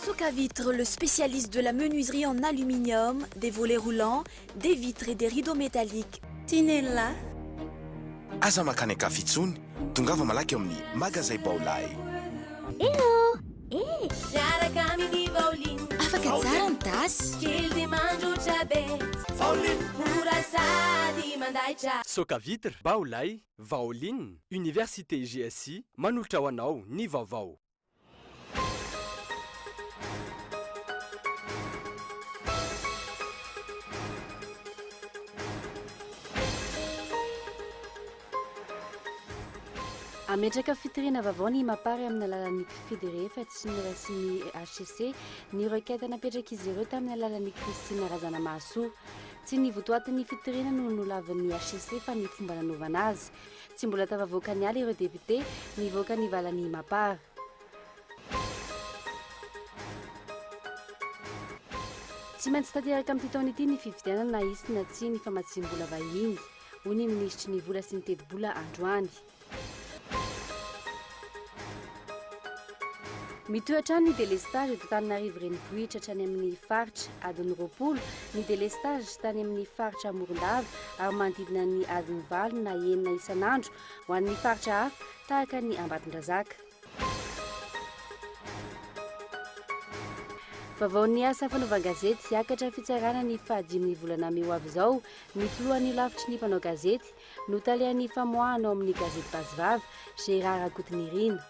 Socavitre, le spécialiste de la menuiserie en aluminium, des volets roulants, des vitres et des rideaux métalliques. Tinella. Aza makany akafitsony, tongava malaky amin'ny magazay Baolay. Hello! Miaraka amin'ny Vaoliny. Afaka tsara ny tasy. Kely dia mandrotra be. Vaoliny. Mora sady mandaitra. Socavitre, Baolay, Vaoline, Université GSI, manolotra ho anao ny vaovao. Ametraka fitirina vaovao ny mapary amin'ny alalan'ny Fédéré fa tsy nirasy ny HCC ny requête napetraka izy ireo tamin'ny alalan'ny Christine Razanamahasoa. Tsy nivotoaty ny fitirina no nolavin'ny HCC fa ny fomba nanaovana azy. Tsy mbola tafavoaka ny ala ireo député nivoaka ny valany mapary. Tsy maintsy tanteraka amin'ity taona ity ny fividianana na isy na tsy ny famatsiam-bola vahiny, hoy ny ministry ny vola sy ny teti-bola Androany. Mitohatra ny délestage eto Antananarivo renivohitra hatrany amin'ny faritra adiny 20, ny délestage tany amin'ny faritra Morondava ary manodidina ny adiny 8 na 9 isan'andro ho an'ny faritra hafa tahaka ny Ambatondrazaka. Vaovaon'ny asa fanaovan-gazety hiakatra fitsarana ny fahadimy volana may ho avy izao ny filohan'ny lavitry ny mpanao gazety no talian'ny famoahana ao amin'ny gazety Basivava Gérard Akotinirina.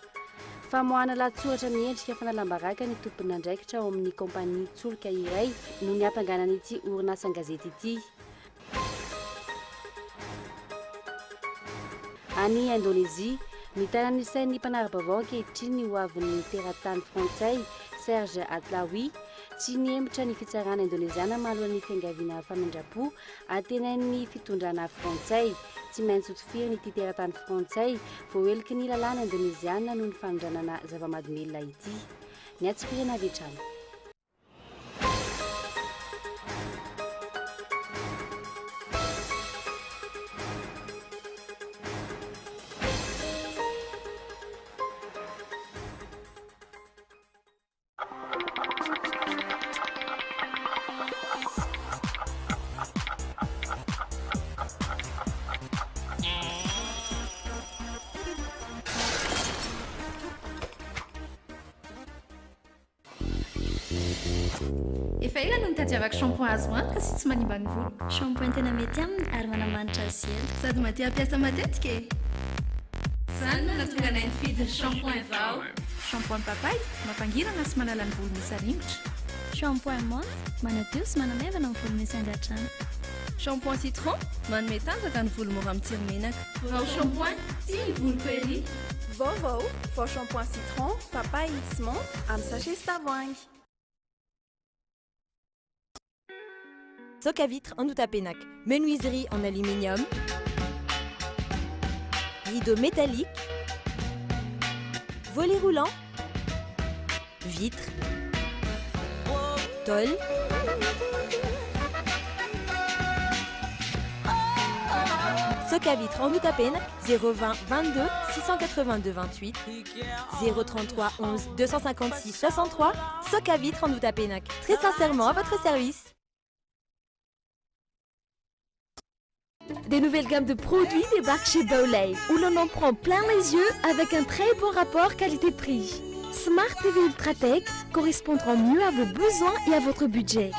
Famoahana latsoratra miendrika fanalambaraka ny tompona andraikitra ao amin'ny kompania tsoloka iray no ny ampanganana ity orinasan-gazety ity. Any Indonésia, ny tanan'ny sain'ny mpanara-baovao ankehitriny ny ho avin'ny teratany frantsay Serge Atlaoui tsy niembotra ny fitsarana indonésiana mahalohany fiangaviana famindrapo atenain'ny fitondrana frantsay. Tsy maintsy hotofiry ny ity teratany frantsay voaeliky ny lalàna indonésiana noho ny fanondranana zava-mahadomelona ity. Ny atsipirana avetrany. Efa ela no nitadiavako shampoing azo antoka sy tsy manimba ny volo. Shampoing tena mety aminy ary manamanitra azy ela. Sady maty ampiasa matetika e. Izany no nahatonga anay nifidy ny shampoing vao. Shampoing papay mampangirana sy manala ny volo misy haringotra. Shampoing menthe manadio sy manamevana ny volo misy angatrana. Shampoing citron manome tanjaka ny volo mora mitsiro menaka. Vao shampoing tia ny volo peli. Vao shampoing citron, papay sy menthe amin'ny sachet sy tavoahangy. Socavitre en Outapenac, menuiserie en aluminium, rideaux métalliques, volets roulants, vitres, tôle, Socavitre en Outapenac, 020 22 682 28, 033 11 256 63, Socavitre en Outapenac, très sincèrement à votre service. Des nouvelles gammes de produits débarquent chez Baolay, où l'on en prend plein les yeux avec un très bon rapport qualité-prix. Smart TV Ultratech correspondront mieux à vos besoins et à votre budget.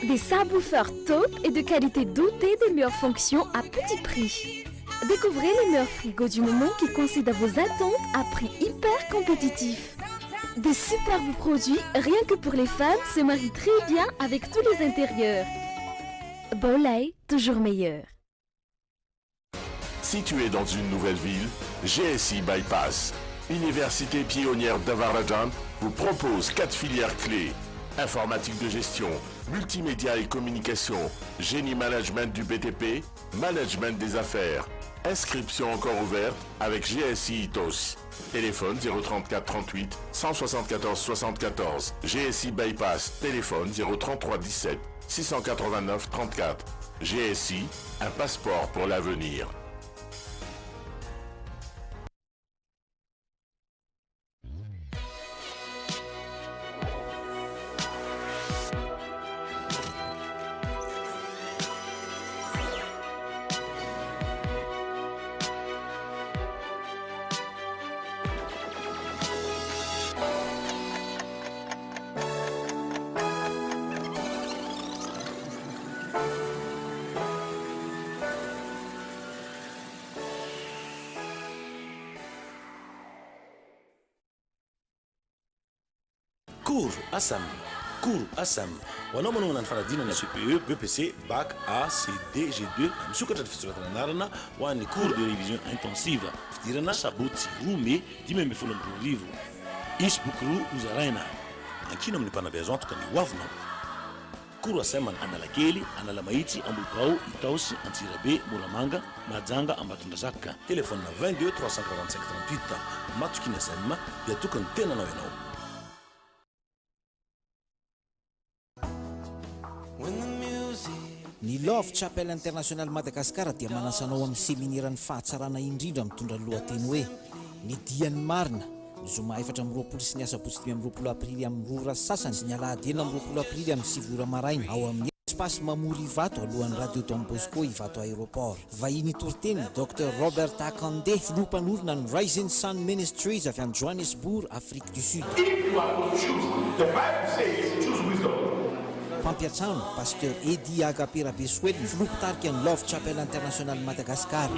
Des subwoofers top et de qualité dotée des meilleures fonctions à petit prix. Découvrez les meilleurs frigos du moment qui coïncident à vos attentes à prix hyper compétitif. Des superbes produits, rien que pour les femmes, se marient très bien avec tous les intérieurs. Baolay, toujours meilleur. Situé dans une nouvelle ville, GSI Bypass, Université pionnière d'Avarajan, vous propose 4 filières clés. Informatique de gestion, multimédia et communication, génie management du BTP, management des affaires. Inscription encore ouverte avec GSI ITOS. Téléphone 034 38 174 74. GSI Bypass, téléphone 033 17 689 34. GSI, un passeport pour l'avenir. Cours ASAM. Cours ASAM. Ho anao manao ny fanadinana CPE, BPC, BAC, A, C, D, G2 misokatra ny fisoratana anarana ho an'ny cours de révision intensive. Fidirana sabotsy 2 mai 2012. Isy boky roa hozaraina. Ankino amin'ny mpanabe azo antoka ny hoavinao. Cours ASAM Analakely, Analamahitsy, Ambolibao, Itaosy, Antsirabe, Moramanga, Mahajanga, Ambatondrazaka. Téléphone 22 345 38. Matoky ny ASAM dia tokony tena anao ianao. Ny Love Chapel International Madagascar dia manasanao amin'ny séminaire ny fahatsarana indrindra mitondra ny lohateny hoe ny dian'ny marina ny zoma 14 sy ny asabotsy 20 aprily amin'ny rora sasany sy ny alahady 20 aprily amin'ny 7 maraina ao amin'ny espace Mamory Ivato alohan'ny Radio Don Bosco Ivato aéroport. Vahiny torteny Dr Robert Akande filompanorina ny Rising Sun Ministries avy any Johannesburg, Afrique du Sud. If you are to choose, the Bible says choose wisdom. Pampiatsano pasteur Edi Agapera Besuel ny filopitarika ny Love Chapel International Madagascar.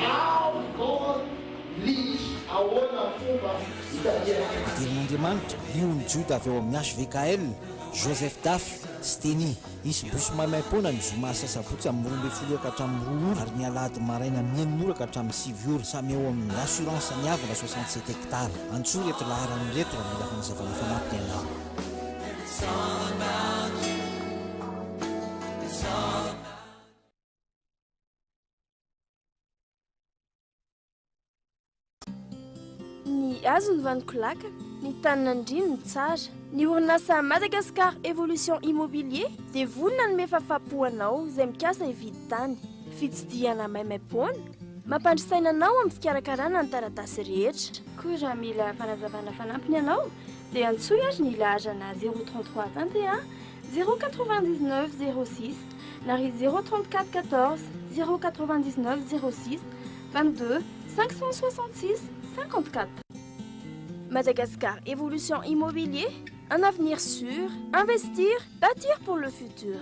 Atenin'Andriamanitra liony Juda avy eo amin'ny HVKL, Joseph Daf, Steny, isy bosy mamaim-pona ny zoma sasabotsy amin'ny 12 ka hatramin'ny 2 ary ny alahady maraina mienimora ka hatramin'ny 7 ora samy eo amin'ny assurance niavana 67 hectare. Antsory eto laharany reto raha mila fanazavana fanampiny anao. Ny azo ny vanikolaka, ny tanin'andrino ny tsara, ny orinasa Madagascar Evolution Immobilier dia vonona ny mefafapoanao izay mikasa hividy tany, fitsidihana maimaim-poana, mampandrisaina anao amin'ny fikarakarana ny taratasy rehetra. Koa raha mila fanazavana fanampiny ianao dia antsoy azy ny laharana 033 21 099 06 na ry 034 14 099 06 22 566 54. Madagascar Évolution Immobilier, un avenir sûr, investir, bâtir pour le futur.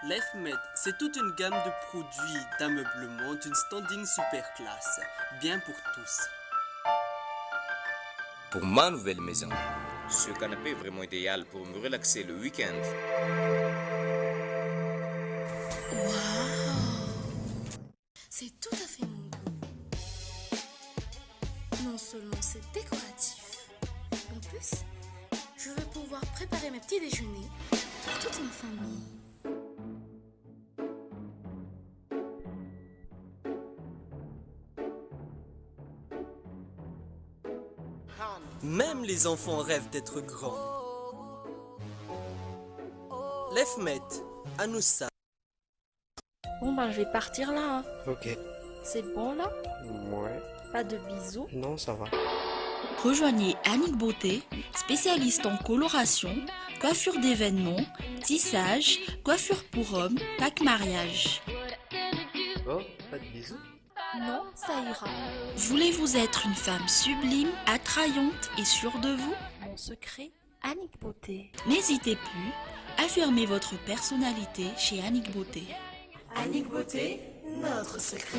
L'EFMED, c'est toute une gamme de produits d'ameublement d'une standing super classe, bien pour tous. Pour ma nouvelle maison, ce canapé est vraiment idéal pour me relaxer le week-end. C'est tout à fait mon goût. Non seulement c'est décoratif, en plus, je vais pouvoir préparer mes petits déjeuners pour toute ma famille. Même les enfants rêvent d'être grands. L'EFMED, à nous ça. Bon ben je vais partir là. Hein. Ok. C'est bon là? Ouais. Pas de bisous? Non, ça va. Rejoignez Annick Beauté, spécialiste en coloration, coiffure d'événements, tissage, coiffure pour hommes, pack mariage. Oh, pas de bisous? Non, ça ira. Voulez-vous être une femme sublime, attrayante et sûre de vous? Mon secret, Annick Beauté. N'hésitez plus, affirmez votre personnalité chez Annick Beauté. Annick Beauté, notre secret.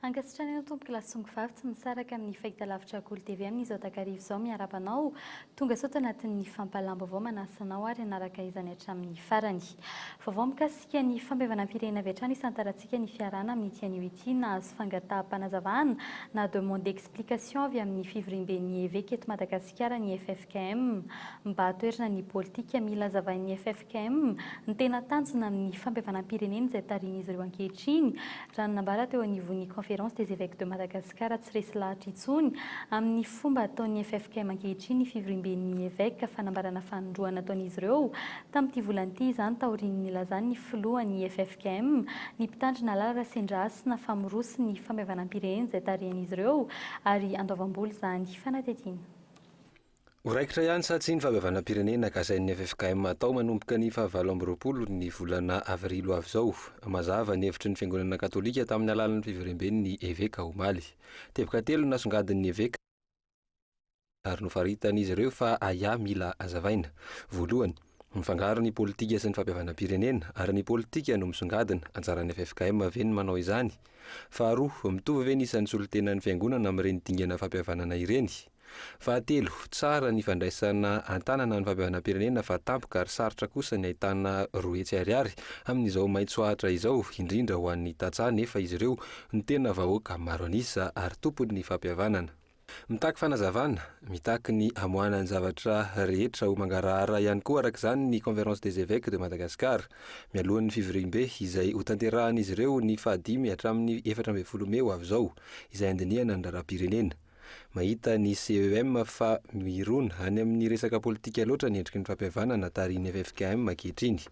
Ankehitriny ny tompo kilasy vavy tsy misaraka amin'ny fahitalavitra Kolo TV amin'izao takarivo izao miarabanao tonga sao tanatin'ny fampalamba avao manasanao ary anaraka izany hatramin'ny farany. Vaovao mikasika ny fampihavanam-pirenena avy hatrany isantarantsika ny fiarana amin'ny tianio ity nahazo fangataham-panazavana na demande d'explication avy amin'ny fivorimben'ny évêque eto Madagasikara ny FFKM mba hatoerana ny politika mila hazavain'ny FFKM ny tena tanjona amin'ny fampihavanam-pirenena izay tarihin'izy ireo ankehitriny raha nambara teo anivon'ny conférence des évêques de Madagascar tsy resy lahatra intsony amin'ny fomba ataon'ny FFKM ankehitriny ny fivorimben'ny évêque fanambarana fanondroana ataon'izy ireo tamin'ity volan'ity izany taorian'ny lazany ny filohan'ny FFKM ny mpitandrina lara sendrasina famorosi ny fampihavanam-pirenena izay tarihan'izy ireo ary andoavam-boly izany fanatetiana. horaikitra ihany sa tsy ny fahabevanam-pirenena gazain'ny FFKM atao manomboka ny 27 ny volana avrilo avy izao. Mazava ny hevitry ny fiangonana katolika tamin'ny alalan'ny fiverimben'ny évêque omaly. Teboka telo nasongadin'ny évêque ary nofaritan'izy ireo fa aya mila azavaina. Voalohany, mifangaro ny politika sy ny fahabevanam-pirenena ary ny politika no misongadina, anjaran'ny FFKM ve ny manao izany? Faharoa, mitovy ve ny isan'ny solotenan'ny fiangonana amin'ireny dingana fampihavanana ireny? Fahatelo, tsara ny fandraisana antanana ny fahabevanam-pirenena fa tampoka ary sarotra kosa ny ahitana roetsy ariary amin'izao maitsoahatra izao, indrindra ho an'ny tantsaha nefa izy ireo ny tena vahoaka maro anisa ary tompony ny fampihavanana. Mitaky fanazavana, mitaky ny amoanany zavatra rehetra ho mangarahara ihany koa araka izany ny Conférence des évêques de Madagascar, mialohan'ny fiverimbe izay ho tanterahan'izy ireo ny 5 hatramin'ny 14 Meo avy izao, izay andinihana ny raharaham-pirenena. Mahita ny CEM fa mirona any amin'ny resaka politika loatra ny endriky ny fampihavanana tarihin'ny FFKM ankehitriny.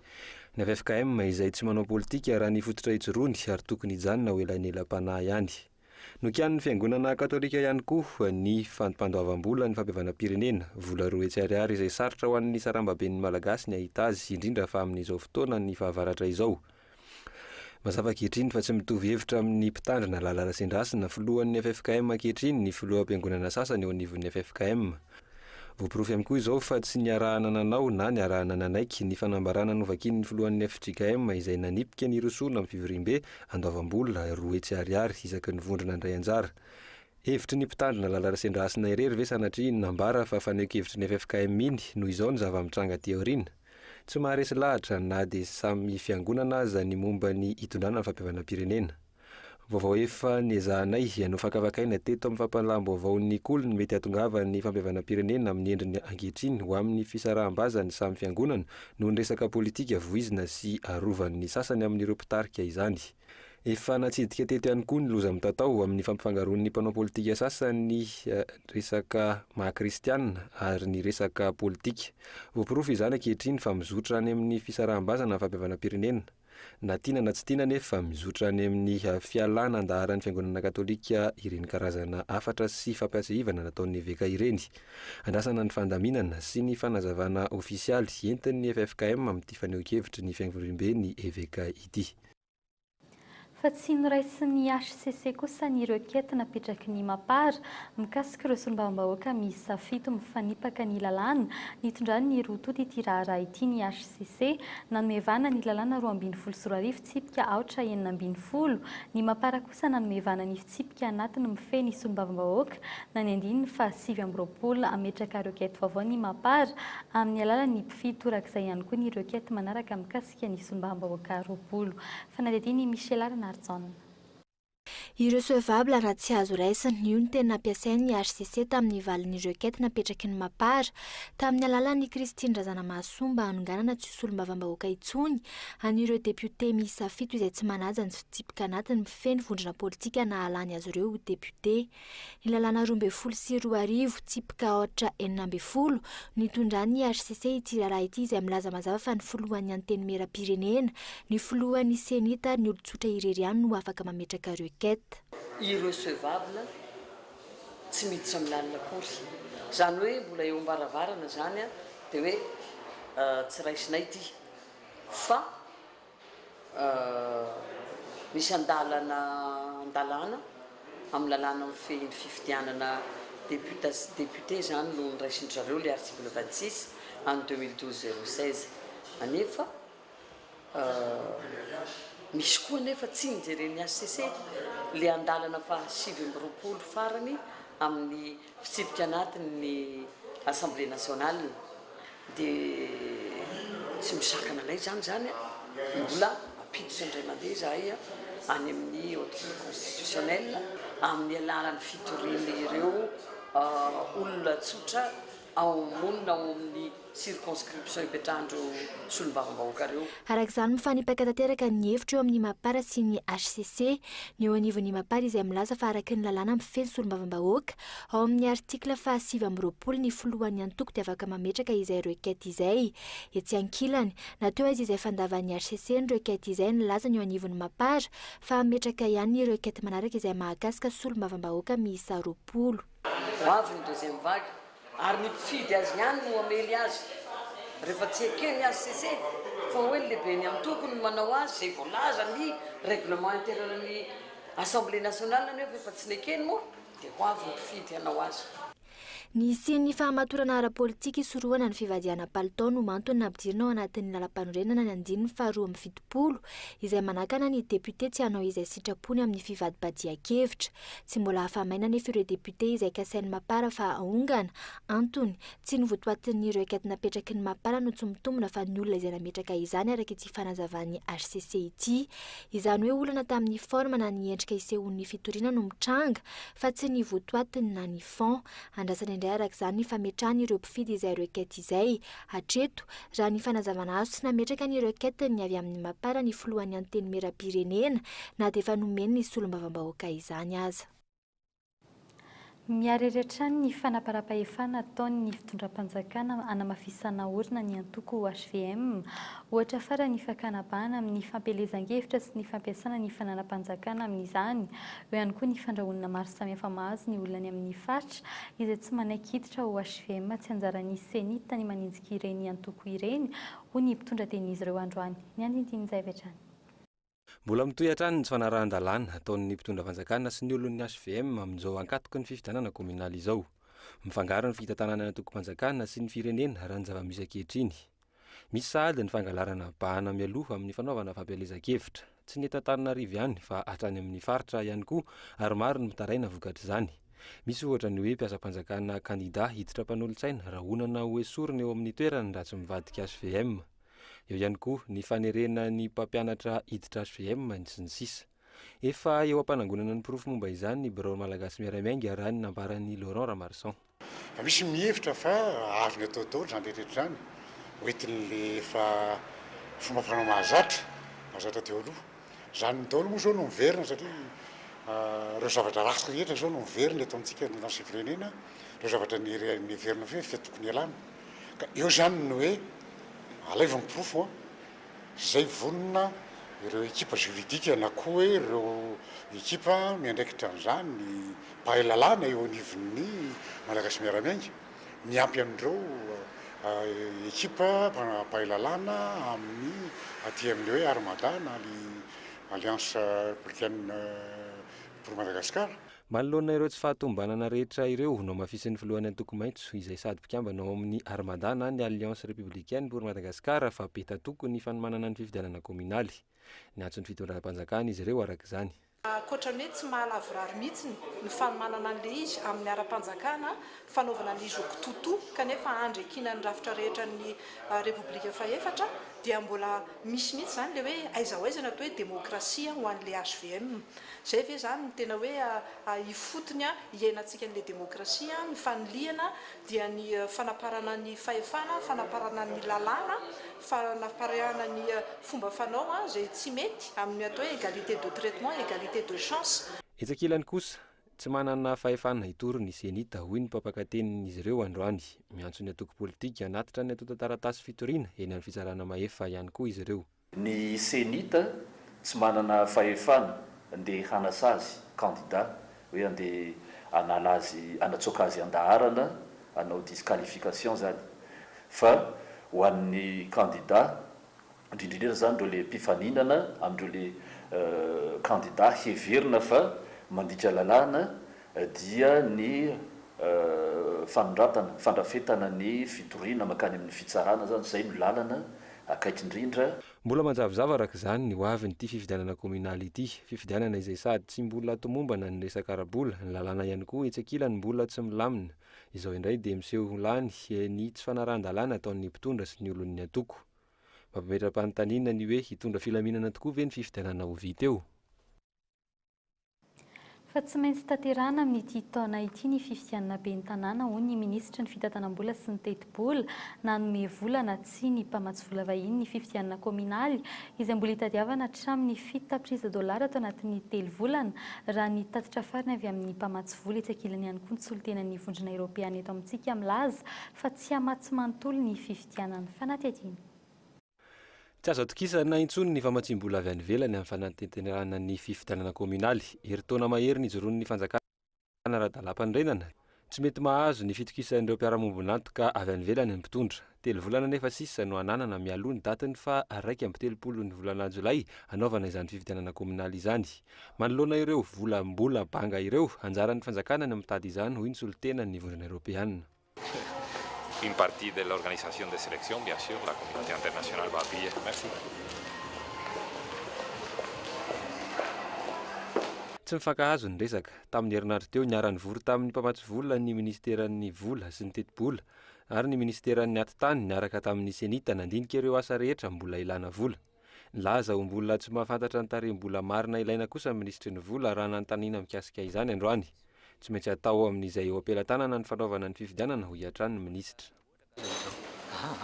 Ny FFKM izay tsy manao politika raha ny fototra itsirony ary tokony hijanona ho elanelam-panahy ihany. Nokian'ny fiangonana katolika ihany koa ny fampandoavam-bola ny fampihavanam-pirenena, vola roetsy ariary izay sarotra ho an'ny sarambaben'ny malagasy ny ahita azy, indrindra fa amin'izao fotoana ny fahavaratra izao. Mazava ankehitriny fa tsy mitovy hevitra amin'ny mpitandrina lalala sendrasina filohan'ny FFKM ankehitriny ny filoham-piangonana sasany eo anivon'ny FFKM. Voaporofy amikoa izao fa tsy niarahana nanao na niarahana nanaiky ny fanambarana novakin'ny filohan'ny FJKM izay nanipika ny rosona amin'ny fiverimbe andoavam-bola roetsy ariary isaky ny vondrona indray anjara. Hevitry ny mpitandrina lalala sendrasina irery ve sanatria nambara fa faneho-kevitry ny FFKM iny noho izao ny zava-mitranga aty aoriana. Tsy maharesy lahatra na dia samy fiangonana aza ny momba ny hitondrana ny fampihavanam-pirenena. Vaovao efa niezahanay no fakavakaina teto amin'ny fampalam-baovaon'ny kolony mety hatongava ny fampihavanam-pirenena amin'ny endriny ankehitriny ho amin'ny fisaraham-bazany samy fiangonana noho ny resaka politika voizina sy arovan'ny sasany amin'ireo mpitarika izany. Efa natsidika teto ihany koa ny loza mitatao amin'ny fampifangaroan'ny mpanao politika sasany resaka maha-kristianina ary ny resaka politika. Voaporofy izany ankehitriny fa mizotra any amin'ny fisaraham-bazana fampihavanam-pirenena. Na tiana na tsy tiana nefa mizotra any amin'ny fialana andaharan'ny fiangonana katolika ireny karazana afatra sy fampiasehivana nataon'ny évêque ireny. Andrasana ny fandaminana sy ny fanazavana ofisialy entin'ny FFKM amin'ity faneho-kevitry ny fiangonam-be évêque ity. Fa tsy noraisin'ny HCC kosa ny requête napetraky ny mapara mikasika ireo solombavambahoaka miisa 7 mifanipaka ny lalàna nitondrany ny rototy ity raharaha ity ny HCC nanomevana ny lalàna 2.24 fitsipika aotra 9.40. Ny mapara kosa nanomevana ny fitsipika anatiny mifehy ny solombavambahoaka na ny andininy fa 7 ametraka requête vaovao ny mapara amin'ny alalan'ny mpifitorak'izay ihany koa ny requête manaraka mikasika ny solombavambahoaka 20. Fanadidiny Michel Arna. Irrecevable raha tsy azo raisiny, io ny tena nampiasain'ny HCC tamin'ny valin'ny requête napetraky ny mapara tamin'ny alalan'ny Christine Drazana Mahasomba hanonganana tsy solombavambahoaka intsony an'ireo député miisa 7 izay tsy manaja ny fitsipika anatiny mifeny vondrona politika na halany azy ireo député. Ny lalàna 12 sy 20 tsipika aotra 9.40 nitondran'ny HCC ity raharaha ity izay milaza mazava fa ny filohan'ny anteny meram-pirenena, ny filohan'ny senita, ny olon-tsotra irery ihany no afaka mametraka requête. Irrecevable tsy miditra amin'ny lalina akory, zany hoe mbola eo ambaravarana zany dia hoe tsy raisinay ity fa misy andalana amin'ny lalàna mifehy ny fifidianana député zany no niraisin'zareo le article 26 en 2012-06 anefa misy koa nefa tsy nijeren'ny HCC le andalana fa 7 farany amin'ny fitsipika anatin'ny Assemblée nationale dia tsy misakana anay zany mbola apiditra indray mandeha zahay any amin'ny autorité constitutionnelle amin'ny alalan'ny fitoriana ireo olona tsotra ao monina ao amin'ny circonscription ipetrahandreo solombavambahoaka reo. Arak'izany mifanipaka tanteraka ny hevitra eo amin'ny mapara sy ny HCC ny eo anivon'ny mapara izay milaza fa araky ny lalàna mifeny solombavambahoaka ao amin'ny artikla fa 7 ny filohan'ny antoko dia afaka mametraka izay requête izay. Etsy ankilany nateo izy izay fandavan'ny HCC ny requête izay nilaza ny eo anivon'ny mapara fa ametraka ihany ny requête manaraka izay mahakasika solombavambahoaka miisa 20. Avy ny deuxième vague ary ny mpifidy azy ihany no amely azy rehefa tsy ekeny azy CC fa hoe ny lehibe ny amin'ny tokony manao azy zay voalaza ny règlement intérieur-ny Assemblée nationale ny hoe efa tsy nekeny moa dia ho avy ny mpifidy hanao azy. Nisy ny fahamatorana ara-politika isorohana ny fivadiana palitao no mantony nampidirina ao anatin'ny lalam-panorenana ny 9/20 izay manakana ny député tsy hanao izay sitrapony amin'ny fivadibadian-kevitra. Tsy mbola hafamaina nefa ireo député izay kasainy mapara fa ahongana antony tsy novotoatin'ireo ekety napetraky ny mapara no tsy mitombona fa ny olona izay nametraka izany araka ity fanazavany HCC ity. Izany hoe olana tamin'ny forma na ny endrika isehon'ny fitoriana no mitranga fa tsy ny votoatiny na ny fond. Andrasany indray arak'izany ny fametrahany ireo mpifidy izay ireo ekety izay hatreto raha ny fanazavana azo tsy nametraka ny ireo eketiny ny avy amin'ny mapara ny filohan'ny anteny meram-pirenena na dia efa nomeny ny solombavam-bahoaka izany aza. Miariretrany ny fanaparam-pahefana ataon'ny fitondram-panjakana anamafisana orina ny antoko HVM ohatra fara ny fakanabahana amin'ny fampelezan-kevitra sy ny fampiasana ny fananam-panjakana amin'izany eo ihany koa ny fandrahonana maro samihafa mahazo ny olona ny amin'ny faritra izay tsy manaiky hiditra ho HVM tsy anjaran'ny senita ny maninjika ireny antoko ireny ho ny mpitondra ten'izy ireo androany ny andindinyizay avetrany. Mbola mitoy hatrany ny tsy fanarahan-dalàna ataon'ny mpitondra fanjakana sy ny olon'ny HVM amin'izao ankatoky ny fifidianana kominaly izao. Mifangaro ny fitantanana ny antoko-panjakana sy ny firenena raha ny zava-misy ankehitriny. Misy sahady ny fangalarana bahana mialoha amin'ny fanaovana fampielezan-kevitra. Tsy ny eto Antananarivo ihany fa hatrany amin'ny faritra ihany koa ary maro ny mitaraina vokatra izany. Misy ohatra ny hoe mpiasa-panjakana kandida hiditra mpanolo-tsaina raha onana ho esorina eo amin'ny toerana raha tsy mivadika HVM. Eo ihany koa ny fanerena ny mpampianatra hiditra HVM sy ny sisa. Efa eo ampanangonana ny pirofo momba izany ny birao malagasy miaramiainga raha ny nambaran'ny Laurent Ramarsan. Fa misy mihevitra fa avy ny atao daholo zany rehetra zany hoetin'le efa fomba fanao mahazatra teo aloha. Zany daholo moa zao no miverina satria reo zavatra ratsy rehetra zao no miverina eto amintsika ny sy firenena, reo zavatra niverina fe tokony ialana. Ka eo zany no hoe alaiva ny pirofo zay vonona ireo ekipa juridika na koa hoe ireo ekipa miandraikitra amin'izany ny mpahay lalàna eo anivon'ny malagasy miaramiainga miampy amin'ireo ekipa mpahay lalàna amin'ny aty amin'ny hoe Armada na ny Alliance Républicaine pour Madagascar. Manoloana ireo tsy fahatombanana rehetra ireo no mafisin'ny filohan'ny antoko maitso izay sady mpikambana ao amin'ny Armada na ny Alliance Républicaine pour Madagascar fa beta toko ny fanomanana ny fifidianana kominaly. Ny antson'ny fitondram-panjakana izy ireo arak'izany. Koatrany hoe tsy mahalavorary mihitsy ny fanomanana an'le izy amin'ny ara-panjakana fanaovana ny izy okitoto kanefa andrekina ny rafitra rehetra ny Repoblika Fahefatra dia mbola misy mihitsy zany le hoe aiza ho aiza natao hoe demokrasia ho an'le HVM. Zay ve zany ny tena hoe ifotony iainantsika an'le demokrasia ny faniliana dia ny fanaparana ny fahefana, fanaparana ny lalàna, fanaparana ny fomba fanao zay tsy mety amin'ny atao hoe égalité de traitement, égalité de chance. Etsakilany kosa tsy manana fahefana hitory ny senita hoy ny mpampakatenin'izy ireo androany. Miantso ny atoko politika anatitra ny atota taratasy fitoriana eny amin'ny fitsarana mahefa ihany koa izy ireo. Ny senita tsy manana fahefana andeha hanasa azy candidat hoe andeha anala azy anatsoaka azy andaharana anao disqualification zany fa ho an'ny candidat indrindrindrena zany ndreo le mpifaninana amindreo le candidat heverina fa mandika lalàna dia ny fanondratana fandrafetana ny fitoriana makany amin'ny fitsarana zany zay no lalana akaiky indrindra. Mbola manjavozava arak'izany ny hoaviny ity fifidianana kominaly ity, fifidianana izay sady tsy mbola tomombana ny resaka arabola, ny lalàna ihany koa etsakilany mbola tsy milamina. Izao indray dia miseho lany ny tsy fanarahan-dalàna ataon'ny mpitondra sy ny olon'ny antoko. Mampimetra-panontaniana ny hoe hitondra filaminana tokoa ve ny fifidianana ho vita eo? Fa tsy maintsy tanterahana amin'ity taona ity ny fifidianana ben'ny tanàna hoy ny minisitra ny fitantanam-bola sy ny teti-bola nanome vola na tsy ny mpamatsy vola vahiny ny fifidianana kominaly izay mbola hitadiavana hatramin'ny $7 tao anatin'ny 3 volana raha ny tatitra fariny avy amin'ny mpamatsy vola etsakilany ihany koa ny solitenan'ny vondrona Eoropeana eto amintsika milaza fa tsy hamatsy manontolo ny fifidianana fanatetiny. Tsy azo atokisana intsony ny famatsim-bola avy any ivelany amin'ny fanatanterahana ny fifidianana kominaly. Herintaona mahery ny ijoron'ny fanjakana ara-dalam-pandrenana tsy mety mahazo ny fitokisan'ireo mpiara-mombonantoka avy any velany ny mpitondra. 3 volana nefa sisa no ananana mialoha ny datiny fa 1 ny volana jolay anaovana izany fifidianana kominaly izany. Manoloana ireo volambola banga ireo, anjaran'ny fanjakana ny mitady izany hoy ny solitena ny vondrona Europeanina. Une partie de l'organisation des sélections, bien sûr, la communauté internationale va appuyer. Merci. Tsy mifankahazo ny resaka. Tamin'ny herinandro teo niara-ny vory tamin'ny mpamatsy vola ny ministeran'ny vola sy ny teti-bola ary ny ministeran'ny ati-tany niaraka tamin'ny senita nandinika ireo asa rehetra mbola ilana vola. Nilaza ho mbola tsy mahafantatra ny tarem-bola marina ilaina kosa ministry ny vola raha nanontaniana mikasika izany androany. Tsy maintsy atao amin'izay eo ampelantanana ny fanaovana ny fifidianana ho hiatrany ny ministra.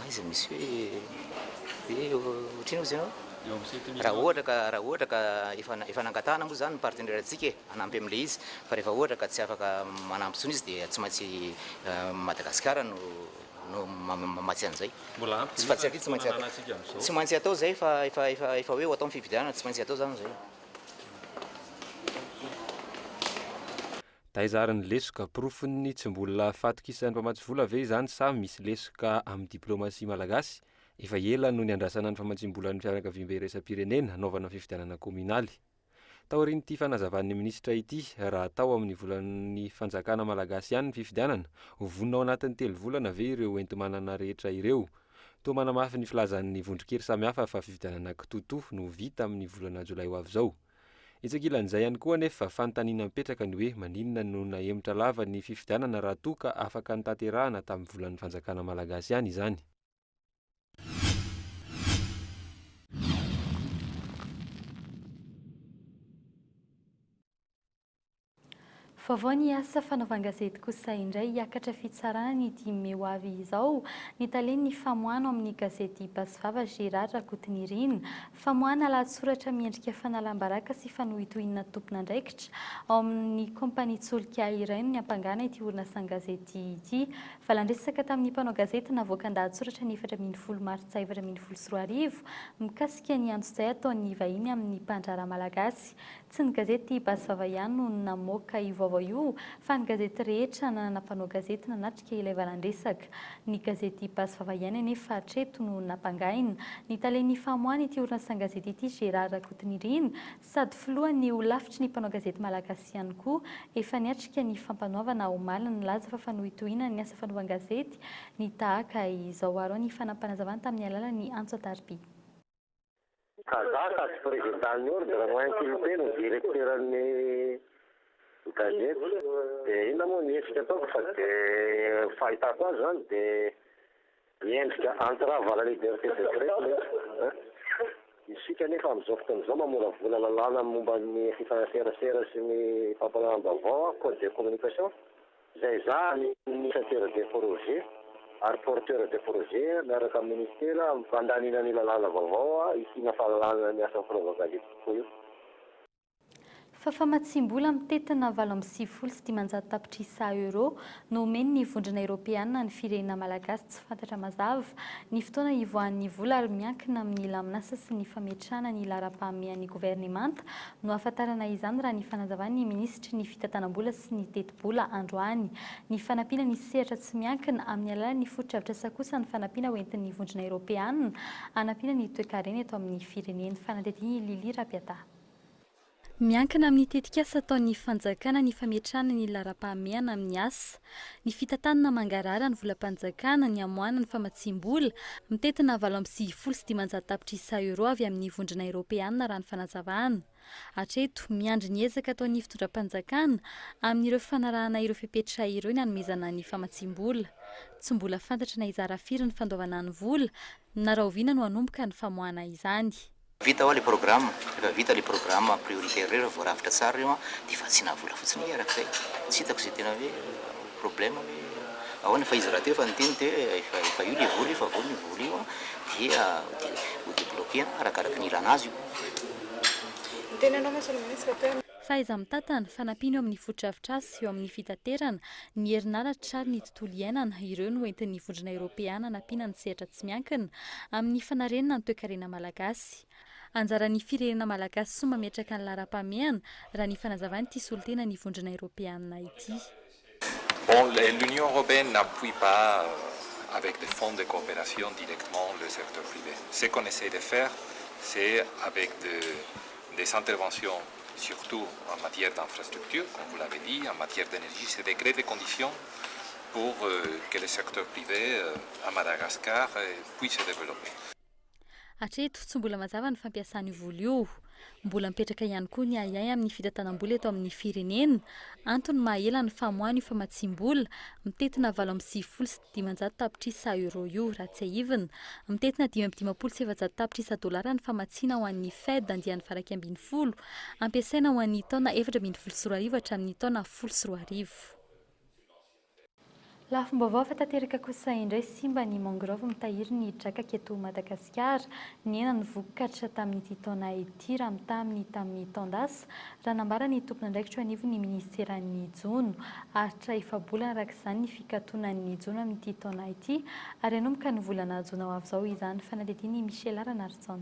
Izy misy ohatrino izy ianao? Raha ohatra ka efa nangatahana moa zany ny partenaire antsika anampy amin'ilay izy, fa rehefa ohatra ka tsy afaka manampy tsony izy dia tsy maintsy Madagasikara no matsy an'izay. Tsy maintsy atao zay fa efa hoe atao fifidianana, tsy maintsy atao zany zay. Taizarany lesoka porofony tsy mbola fatokisan'ny mpamatsy vola ve izany sa misy lesoka amin'ny diplomasia malagasy? Efa ela no niandrasana ny famatsim-bolan'ny fianakaviam-be iraisam-pirenena anaovana fifidianana kominaly. Taorian'ity fanazavan'ny ministra ity, raha atao amin'ny volan'ny fanjakana malagasy ihany ny fifidianana, ho vonona ao anatin'ny 3 volana ve ireo enti-manana rehetra ireo. Toa manamafy ny filazan'ny vondronkely samihafa fa fifidianana kitoto no vita amin'ny volana jolay ho avy izao. Itsakilan'izay ihany koa anefa fanontaniana mipetraka ny hoe maninona no nahemitra lava ny fifidianana raha toa ka afaka nitanterahana tamin'ny volan'ny fanjakana malagasy ihany izany. Vaovao ny asa fanaovan-gazety kosa indray hiakatra fitsarana ny 10 May ho avy izao ny talen'ny famoahana amin'ny gazety Basivava Gérard Rakotonirina, famoahana lahatsoratra miendrika fanalam-baraka sy fanohitohinana tompon'andraikitra ao amin'ny kompania Tsolika iray ny ampangana ity orinasa gazety ity. Valandresaka tamin'ny mpanao gazety navoaka an-dahatsoratra ny 4 Martsa 2024 mikasika ny andro izay ataon'ny vahiny amin'ny mpandrara malagasy. Tsy ny gazety Basivava ihany no namoaka io io, fa ny gazety rehetra nanana mpanao gazety nanatrika ilay valandresaka. Ny gazety Basivava ihany anefa hatreto no nampangaina. Ny talen'ny famoahana ity orinasa gazety ity Gérard Rakotonirina sady filohan'ny ho lafitry ny mpanao gazety malagasy ihany koa efa niatrika ny fampanaovana omaly ny laza fa fanohitohina ny asa fanaovan-gazety ny tahaka izao aro ny fanampanazavana tamin'ny alalan'ny Antso Atarby. Kazaka président ordre mointilopeno directeur-ny gazety dia ina moa niendrika ataoko fa dia fahitako azy zany dia miendrika entrave à la liberté de presse. Isika nefa amin'izao fotoana izao mamora vola lalàna momba ny fifanserasera sy ny fampalalam-baovao code de communication izay zany initiateur de projet ary porteur de projet miaraka amin'ny ministera mpandanina ny lalàna vaovao isina fahalalàna ny asa fanaovan-gazety koa io. Fa famatsim-bola mitetina 7,700 tapitrisa euro no omeny ny vondrona Europeanina ny firenena malagasy tsy fantatra mazava ny fotoana ivoahan'ny vola ary miankina amin'ny laminasa sy ny fametrahana ny lara-pahamehan'ny governemanta no ahafantarana izany raha ny fanazavany ministry ny fitantanam-bola sy ny teti-bola androany. Ny fanampiana ny sehatra tsy miankina amin'ny alalan'ny fototra avitrasa kosa ny fanampiana hoentin'ny vondrona Europeanina anampiana ny toe-karena eto amin'ny fireneny. Fanadidiny Lili Rapiata. Miankina amin'ny tetikasa ataon'ny fanjakana ny fametrahana ny lara-pahamehana amin'ny asa, ny fitantanana mangarara ny volam-panjakana ny amoahana ny famatsim-bola mitetina 7,700 tapitrisa euro avy amin'ny vondrona Europeanina raha ny fanazavana. Hatreto miandry ny ezaka ataon'ny fitondram-panjakana amin'ireo fanarahana ireo fepetra ireo ny hanomezana ny famatsim-bola. Tsy mbola fantatra na izara firy ny fandaovana ny vola na raha oviana no hanomboka ny famoahana izany. Vita ao le programme, rehefa vita le programme prioritaire rehefa voarafitra tsara io dia vatsiana vola fotsiny arak'izay. Tsy hitako izay tena hoe problème hoe ahoana fa izy raha teo efa niteny dia efa io le vola efa vola ny vola io dia ho débloquena arakaraka ny ilana azy io. Tenenao masolo ministre tena Faiza mitantana fanampiana eo amin'ny fototra-avitrasa eo amin'ny fitaterana ny herinaratra ny tontolo iainana ireo no entin'ny vondrona Europeanina nampiana ny sehatra tsy miankina amin'ny fanarenana ny toe-karena malagasy. Anjaran'ny firenena malagasy soa mametraka ny lara-pahamehana raha ny fanazavany ity solitena ny vondrona Europeanina ity. Bon, l'Union européenne n'appuie pas avec des fonds de coopération directement le secteur privé. Ce qu'on essaie de faire, c'est avec des interventions, surtout en matière d'infrastructure, comme vous l'avez dit, en matière d'énergie, c'est de créer des conditions pour que le secteur privé à Madagascar puisse se développer. Hatreto tsy mbola mazava ny fampiasany voly io, mbola mipetraka ihany koa ny ayay amin'ny fitantanam-bola eto amin'ny firenena, antony mahela ny famoahana io famatsim-bola, mitetina 8,9 tapitrisa euro io raha tsy aivina, mitetina 5,7 tapitrisa dolara ny famatsiana ho an'ny Fed andiany faraky ambin'ny folo, ampiasaina ho an'ny taona 2024 hatramin'ny taona 2024. Lafim-baovao fatateraka kosa indray simba ny mangrove mitahiry ny drakaka eto Madagasikara, niena ny vokatra tamin'ity taona ity raha tamin'ny taondasa, raha nambara ny tompon'andraikitra anivony ministeran'ny Jono, ahitra efa-bolana arak'izany ny fikatona-ny Jono amin'ity taona ity, ary anomboka ny volana Jona ho avy izao izany fanadidiny Michel Aranarson.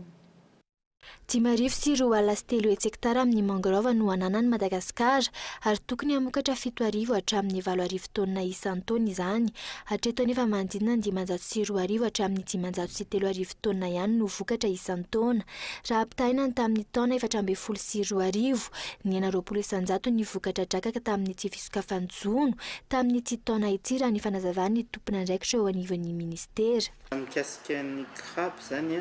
10,3 amin'ny mangrove no ananany Madagasikara ary tokony hamokatra 7,000 hatramin'ny 4,000 tonna isan-taona izany. Hatreto anefa manodidina ny 502,000 hatramin'ny 503,000 tonna ihany no vokatra isan-taona. Raha ampitahaina tamin'ny taona 2022, ny 900 ny vokatra drakaka tamin'ny ity fisokafany Jono tamin'ity taona ity raha ny fanazavan'ny tompon'andraikitra eo anivon'ny ministera. Mikasika ny crabe zany